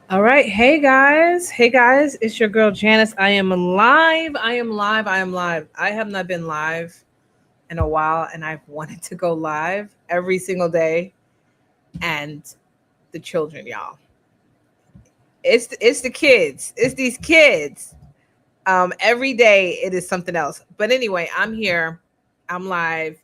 All right. Hey guys. Hey guys. It's your girl Janice. I am live. I am live. I am live. I have not been live in a while and I've wanted to go live every single day. And the children, y'all. It's the kids. It's these kids. Every day it is something else. But anyway, I'm here. I'm live.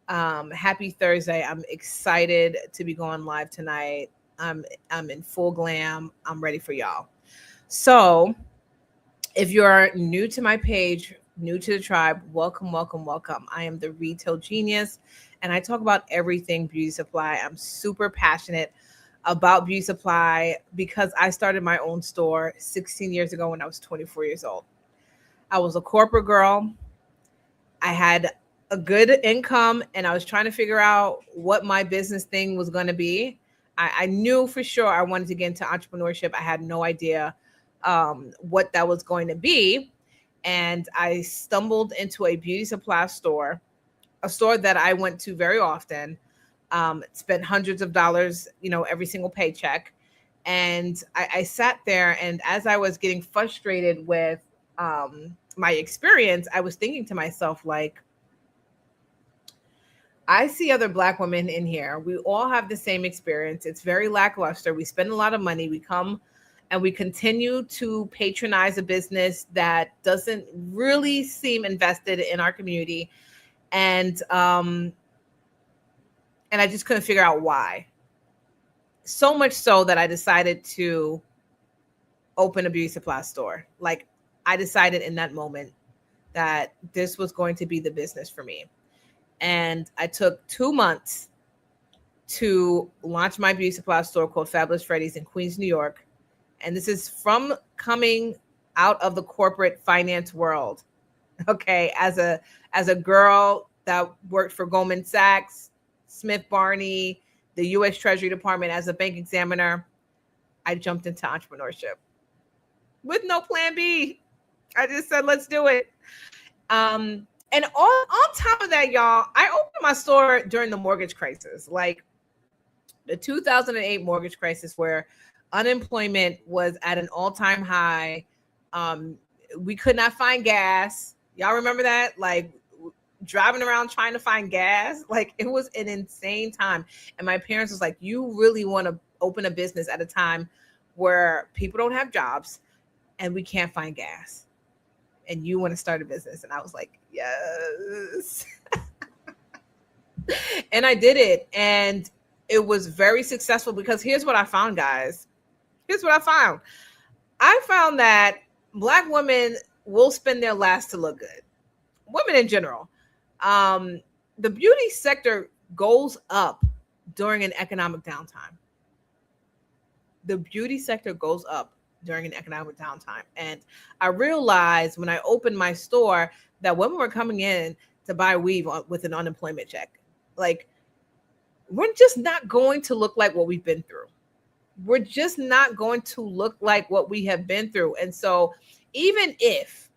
Happy Thursday. I'm excited to be going live tonight. I'm in full glam. I'm ready for y'all. So if you're new to my page, new to the tribe, welcome, welcome, welcome. I am the retail genius and I talk about everything beauty supply. I'm super passionate about beauty supply because I started my own store 16 years ago when I was 24 years old. I was a corporate girl. I had a good income and I was trying to figure out what my business thing was going to be. I knew for sure I wanted to get into entrepreneurship. I had no idea what that was going to be. And I stumbled into a beauty supply store, a store that I went to very often, spent hundreds of dollars, every single paycheck. And I sat there, and as I was getting frustrated with my experience, I was thinking to myself, like, I see other Black women in here. We all have the same experience. It's very lackluster. We spend a lot of money. We come and we continue to patronize a business that doesn't really seem invested in our community. And and I just couldn't figure out why. So much so that I decided to open a beauty supply store. Like, I decided in that moment that this was going to be the business for me. And I took 2 months to launch my beauty supply store called Fabulous Freddy's in Queens, New York. And this is from coming out of the corporate finance world. Okay, as a girl that worked for Goldman Sachs, Smith Barney, the US Treasury Department as a bank examiner, I jumped into entrepreneurship with no plan B. I just said, let's do it. And on top of that, y'all, I opened my store during the mortgage crisis, like the 2008 mortgage crisis, where unemployment was at an all-time high. Um, we could not find gas. Y'all remember that? Like driving around trying to find gas. Like it was an insane time. And my parents was like, "You really want to open a business at a time where people don't have jobs and we can't find gas, and you want to start a business?" And I was like, "Yes." And I did it, and it was very successful because here's what I found, guys. Here's what I found. I found that Black women will spend their last to look good. Women in general. Um, the beauty sector goes up during an economic downtime. The beauty sector goes up during an economic downtime. And I realized when I opened my store that women were coming in to buy weave with an unemployment check. Like, we're just not going to look like what we've been through. We're just not going to look like what we have been through. And so, even if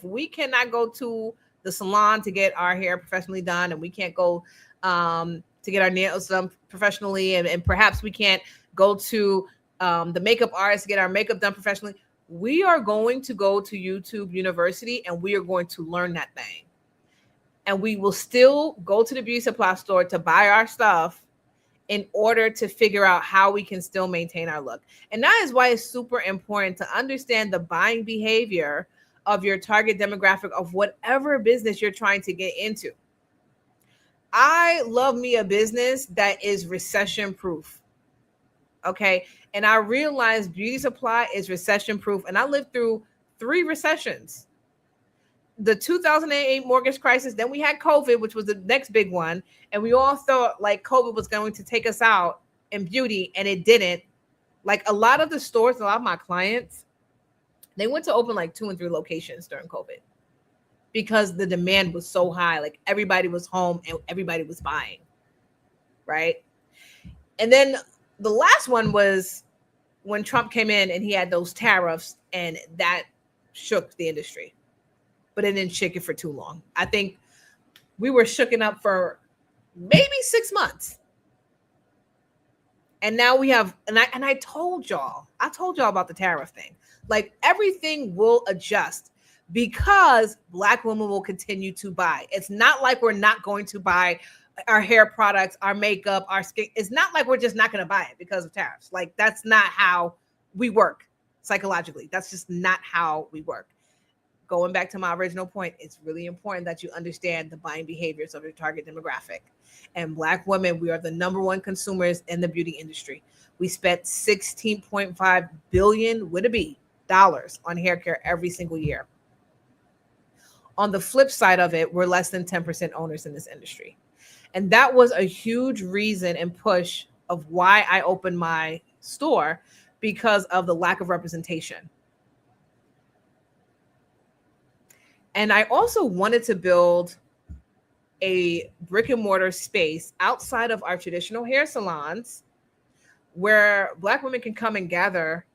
we cannot go to the salon to get our hair professionally done, and we can't go to get our nails done professionally, and perhaps we can't go to the makeup artist to get our makeup done professionally, we are going to go to YouTube University and we are going to learn that thing. And we will still go to the beauty supply store to buy our stuff in order to figure out how we can still maintain our look. And that is why it's super important to understand the buying behavior of your target demographic of whatever business you're trying to get into. I love me a business that is recession proof. Okay. And I realized beauty supply is recession proof. And I lived through 3 recessions: the 2008 mortgage crisis, then we had COVID, which was the next big one, and we all thought like COVID was going to take us out in beauty, and it didn't. Like a lot of the stores, a lot of my clients, they went to open like 2 and 3 locations during COVID because the demand was so high. Like everybody was home and everybody was buying, right? And then the last one was when Trump came in and he had those tariffs, and that shook the industry, but it didn't shake it for too long. I think we were shooken up for maybe 6 months. And now we have, and I told y'all about the tariff thing. Like everything will adjust because Black women will continue to buy. It's not like we're not going to buy our hair products, our makeup, our skin. It's not like we're just not going to buy it because of tariffs. Like that's not how we work psychologically. That's just not how we work. Going back to my original point, it's really important that you understand the buying behaviors of your target demographic. And Black women, we are the number one consumers in the beauty industry. We spent 16.5 billion with a B dollars on hair care every single year. On the flip side of it, we're less than 10% owners in this industry. And that was a huge reason and push of why I opened my store, because of the lack of representation. And I also wanted to build a brick and mortar space outside of our traditional hair salons where Black women can come and gather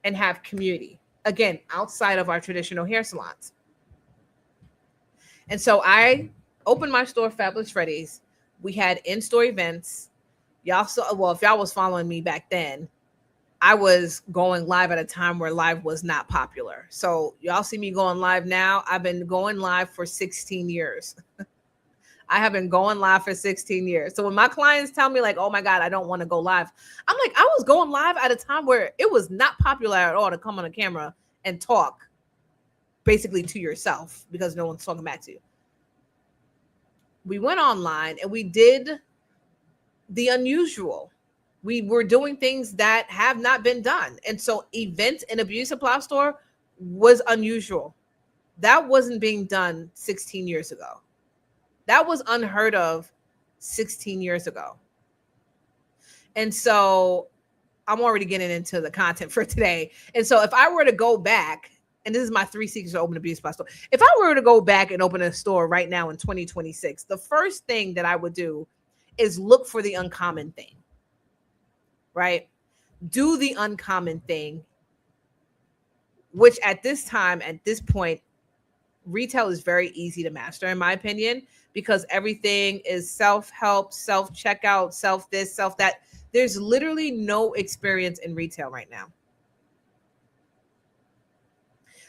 and have community. Again, outside of our traditional hair salons. And so I opened my store, Fabulous Freddy's. We had in-store events. Y'all saw, well, if y'all was following me back then, I was going live at a time where live was not popular. So y'all see me going live now. I've been going live for 16 years. I have been going live for 16 years. So when my clients tell me like, oh my God, I don't want to go live, I'm like, I was going live at a time where it was not popular at all to come on a camera and talk basically to yourself because no one's talking back to you. We went online and we did the unusual. We were doing things that have not been done. And so events in a beauty supply store was unusual. That wasn't being done 16 years ago. That was unheard of 16 years ago. And so I'm already getting into the content for today. And so if I were to go back, and this is my 3 secrets to open a beauty supply store. If I were to go back and open a store right now in 2026, the first thing that I would do is look for the uncommon thing, right? Do the uncommon thing, which at this time, at this point, retail is very easy to master, in my opinion, because everything is self-help, self-checkout, self-this, self-that. There's literally no experience in retail right now.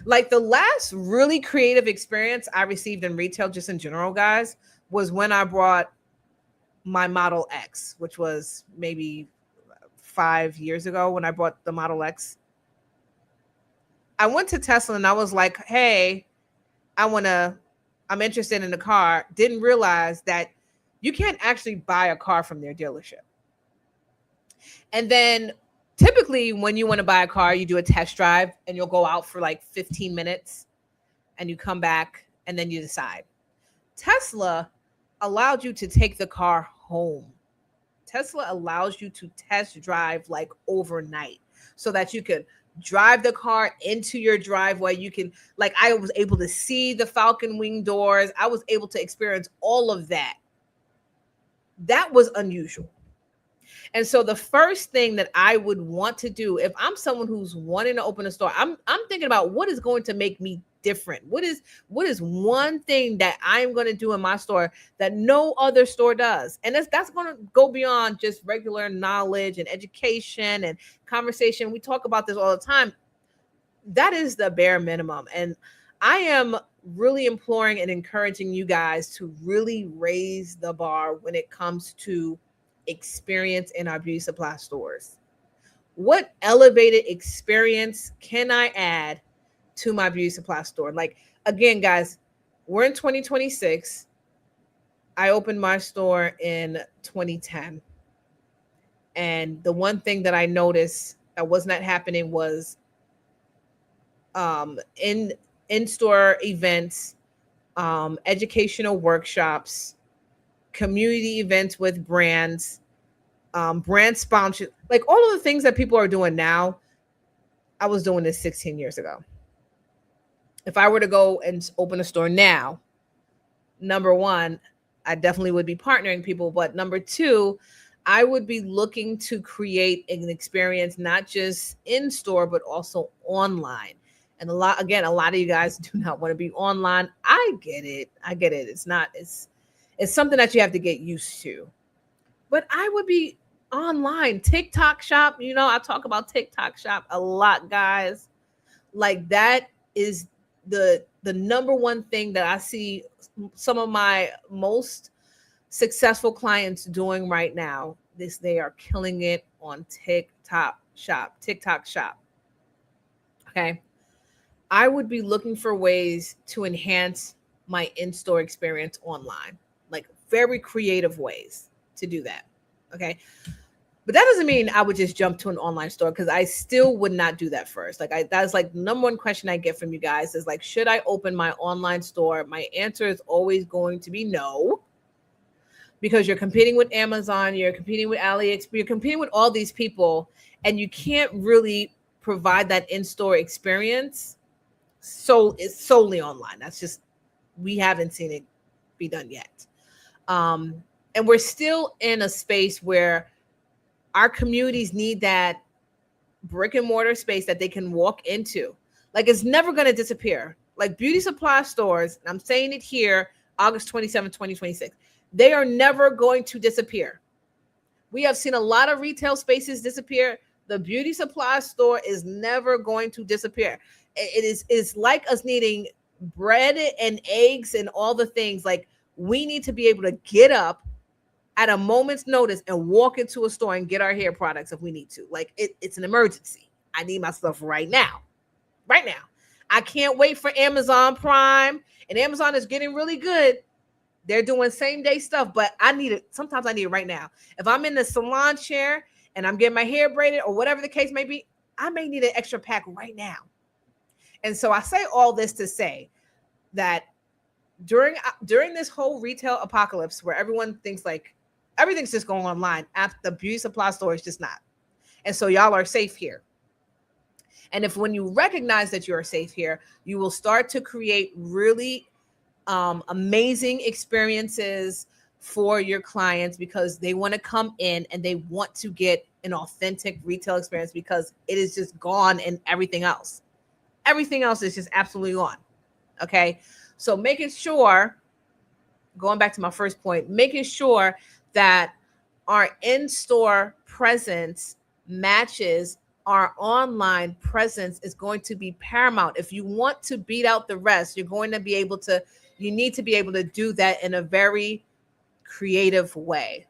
Like the last really creative experience I received in retail, just in general, guys, was when I brought my Model X, which was maybe 5 years ago when I bought the Model X. I went to Tesla and I was like, hey, I'm interested in a car. Didn't realize that you can't actually buy a car from their dealership. And then typically when you want to buy a car, you do a test drive and you'll go out for like 15 minutes and you come back and then you decide. Tesla allowed you to take the car home. Tesla allows you to test drive like overnight so that you could drive the car into your driveway. You can, like, I was able to see the Falcon Wing doors. I was able to experience all of that. That was unusual. And so the first thing that I would want to do, if I'm someone who's wanting to open a store, I'm thinking about what is going to make me different. What is one thing that I'm going to do in my store that no other store does? And that's going to go beyond just regular knowledge and education and conversation. We talk about this all the time. That is the bare minimum. And I am really imploring and encouraging you guys to really raise the bar when it comes to experience in our beauty supply stores. What elevated experience can I add to my beauty supply store? Like, again, guys, we're in 2026. I opened my store in 2010. And the one thing that I noticed that was not happening was in-store events, educational workshops, community events with brands, brand sponsorship, like all of the things that people are doing now. I was doing this 16 years ago. If I were to go and open a store now, number one, I definitely would be partnering people. But number two, I would be looking to create an experience, not just in store, but also online. And a lot of you guys do not want to be online. I get it. It's something that you have to get used to. But I would be online. TikTok shop, I talk about TikTok shop a lot, guys. Like that is the number one thing that I see some of my most successful clients doing right now. They are killing it on TikTok shop. Okay. I would be looking for ways to enhance my in-store experience online, like very creative ways to do that. Okay. But that doesn't mean I would just jump to an online store, because I still would not do that first. That's like the number one question I get from you guys is like, should I open my online store? My answer is always going to be no, because you're competing with Amazon, you're competing with AliExpress, you're competing with all these people, and you can't really provide that in-store experience. So it's solely online. That's just, we haven't seen it be done yet. And we're still in a space where our communities need that brick and mortar space that they can walk into. Like it's never going to disappear. Like beauty supply stores, and I'm saying it here, August 27, 2026, they are never going to disappear. We have seen a lot of retail spaces disappear. The beauty supply store is never going to disappear. It's like us needing bread and eggs and all the things. Like we need to be able to get up at a moment's notice and walk into a store and get our hair products if we need to. Like it's an emergency. I need my stuff right now. Right now. I can't wait for Amazon Prime. And Amazon is getting really good. They're doing same day stuff, but I need it. Sometimes I need it right now. If I'm in the salon chair and I'm getting my hair braided or whatever the case may be, I may need an extra pack right now. And so I say all this to say that during this whole retail apocalypse where everyone thinks like everything's just going online, at the beauty supply store is just not. And so y'all are safe here. And if when you recognize that you are safe here, you will start to create really amazing experiences for your clients, because they want to come in and they want to get an authentic retail experience, because it is just gone in everything else. Everything else is just absolutely gone. Okay. So making sure, going back to my first point, making sure that our in-store presence matches our online presence is going to be paramount. If you want to beat out the rest, you need to be able to do that in a very creative way.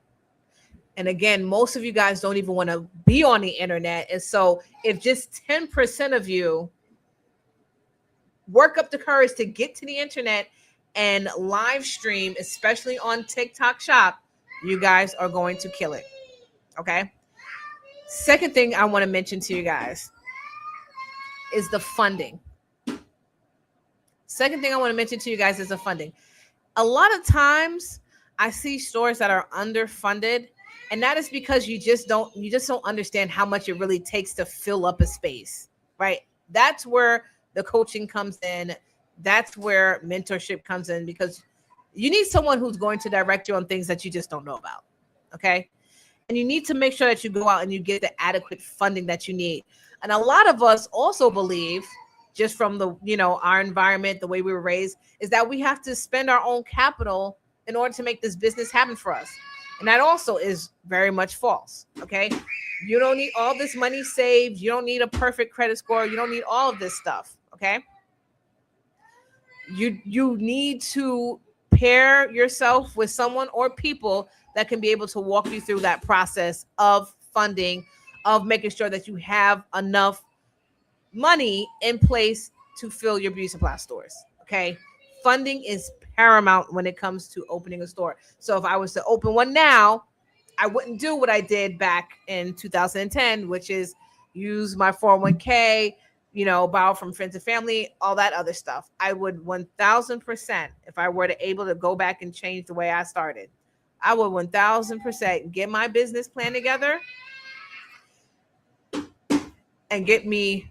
And again, most of you guys don't even want to be on the internet. And so if just 10% of you work up the courage to get to the internet and live stream, especially on TikTok shop, you guys are going to kill it. Okay. Second thing I want to mention to you guys is the funding. A lot of times I see stores that are underfunded, and that is because you just don't understand how much it really takes to fill up a space, right? That's where the coaching comes in. That's where mentorship comes in, because you need someone who's going to direct you on things that you just don't know about. Okay. And you need to make sure that you go out and you get the adequate funding that you need. And a lot of us also believe, just from the, our environment, the way we were raised, is that we have to spend our own capital in order to make this business happen for us. And that also is very much false. Okay. You don't need all this money saved. You don't need a perfect credit score. You don't need all of this stuff. Okay. You need to pair yourself with someone or people that can be able to walk you through that process of funding, of making sure that you have enough money in place to fill your beauty supply stores. Okay. Funding is paramount when it comes to opening a store. So if I was to open one now, I wouldn't do what I did back in 2010, which is use my 401k, borrow from friends and family, all that other stuff. I would 1000%, if I were to able to go back and change the way I started, I would 1000% get my business plan together and get me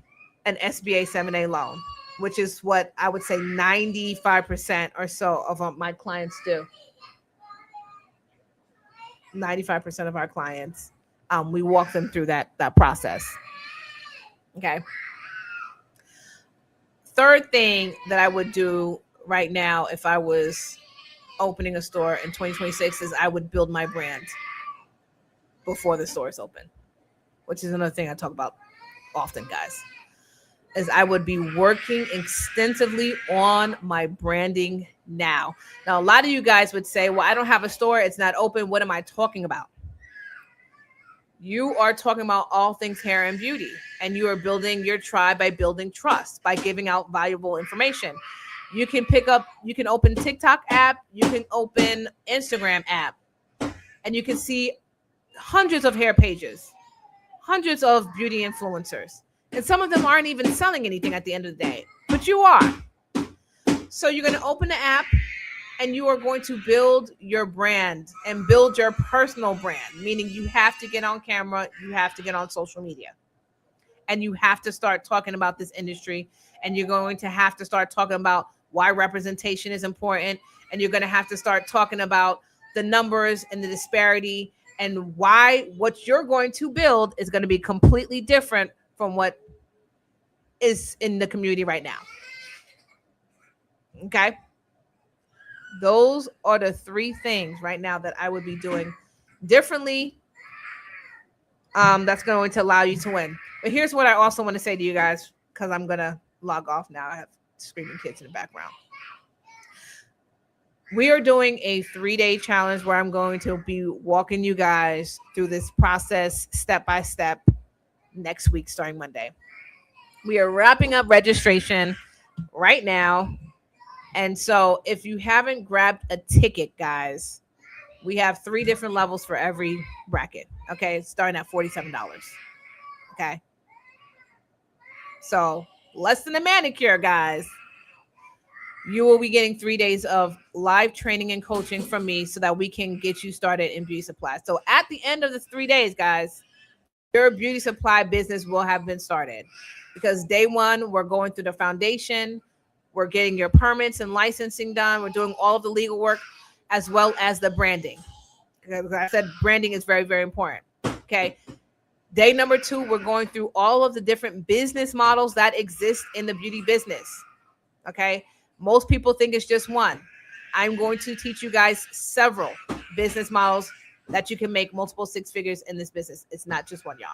an SBA 7A loan, which is what I would say 95% or so of my clients do. 95% of our clients, we walk them through that process. Okay. Third thing that I would do right now if I was opening a store in 2026 is I would build my brand. before the store is open, which is another thing I talk about often, guys, is I would be working extensively on my branding now. Now, a lot of you guys would say, well, I don't have a store. It's not open. What am I talking about? You are talking about all things hair and beauty, and you are building your tribe by building trust, by giving out valuable information. You can open TikTok app, you can open Instagram app, and you can see hundreds of hair pages, hundreds of beauty influencers. And some of them aren't even selling anything at the end of the day, but you are. So you're going to open the app and you are going to build your brand and build your personal brand, meaning you have to get on camera, you have to get on social media, and you have to start talking about this industry, and you're going to have to start talking about why representation is important, and you're going to have to start talking about the numbers and the disparity and why what you're going to build is going to be completely different from what is in the community right now. Okay? Those are the three things right now that I would be doing differently. That's going to allow you to win. But here's what I also want to say to you guys, because I'm going to log off now. I have screaming kids in the background. We are doing a 3-day challenge where I'm going to be walking you guys through this process step by step next week, starting Monday. We are wrapping up registration right now. And so if you haven't grabbed a ticket, guys, we have 3 different levels for every bracket. Okay. Starting at $47. Okay. So less than a manicure, guys. You will be getting 3 days of live training and coaching from me so that we can get you started in beauty supply. So at the end of the 3 days, guys, your beauty supply business will have been started, because day one, we're going through the foundation. We're getting your permits and licensing done. We're doing all of the legal work as well as the branding. Because I said branding is very, very important. Okay. Day number 2, we're going through all of the different business models that exist in the beauty business. Okay. Most people think it's just one. I'm going to teach you guys several business models that you can make multiple 6 figures in this business. It's not just one, y'all.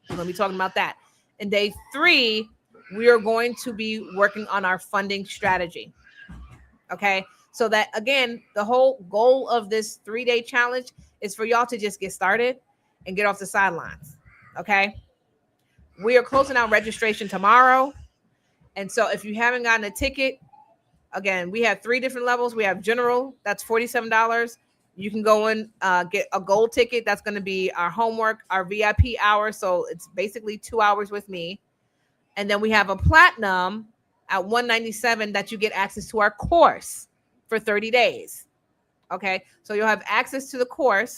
We're going to be talking about that. In day 3, we are going to be working on our funding strategy. Okay. So that, again, the whole goal of this 3-day challenge is for y'all to just get started and get off the sidelines. Okay. We are closing out registration tomorrow. And so if you haven't gotten a ticket, again, we have 3 different levels. We have general, that's $47. You can go in, get a gold ticket. That's going to be our homework, our VIP hour. So it's basically 2 hours with me. And then we have a platinum at $197 that you get access to our course for 30 days. Okay. So you'll have access to the course.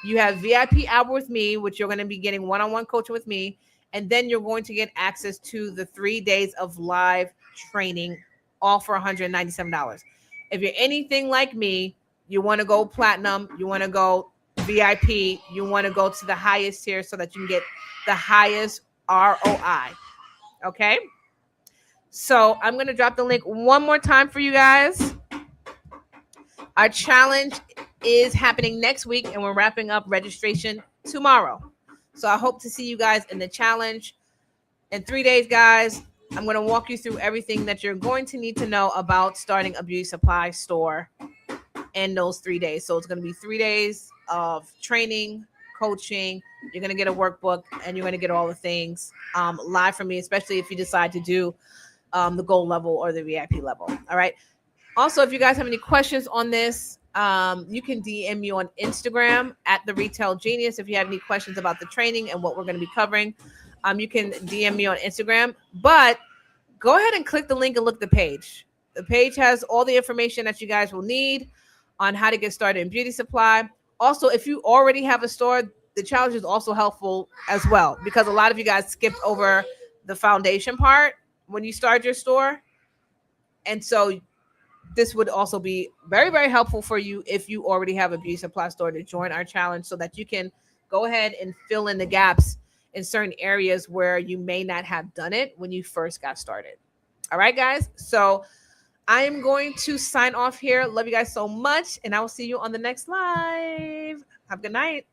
You have VIP hour with me, which you're going to be getting one-on-one coaching with me. And then you're going to get access to the 3 days of live training, all for $197. If you're anything like me, you want to go platinum, you want to go VIP, you want to go to the highest tier so that you can get the highest ROI. Okay. So I'm going to drop the link one more time for you guys. Our challenge is happening next week, and we're wrapping up registration tomorrow. So I hope to see you guys in the challenge in 3 days, guys. I'm going to walk you through everything that you're going to need to know about starting a beauty supply store in those 3 days. So it's going to be 3 days of training, coaching. You're going to get a workbook, and you're going to get all the things live from me, especially if you decide to do the gold level or the VIP level. All right. Also, if you guys have any questions on this, you can DM me on Instagram at The Retail Genius. If you have any questions about the training and what we're going to be covering, you can DM me on Instagram. But go ahead and click the link and look at the page. The page has all the information that you guys will need on how to get started in beauty supply. Also, if you already have a store, the challenge is also helpful as well, because a lot of you guys skipped over the foundation part when you start your store. And so this would also be very, very helpful for you if you already have a beauty supply store to join our challenge, so that you can go ahead and fill in the gaps in certain areas where you may not have done it when you first got started. All right, guys. So I am going to sign off here. Love you guys so much, and I will see you on the next live. Have a good night.